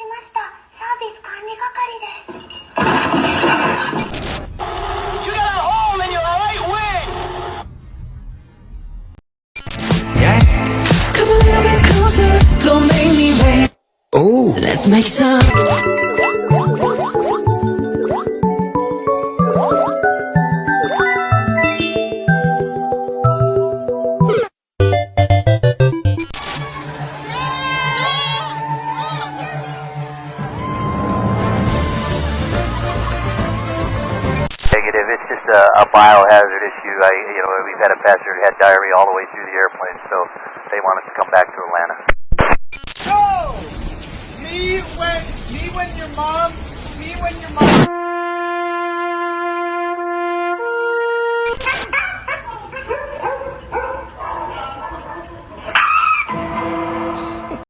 しました。サービス管理係です。You got a hole in your right wing! Yeah. Come a little bit closer, don't make me wait. Oh, let's make some. Negative. It's just a biohazard issue. We've had a passenger who had diarrhea all the way through the airplane, so they want us to come back to Atlanta.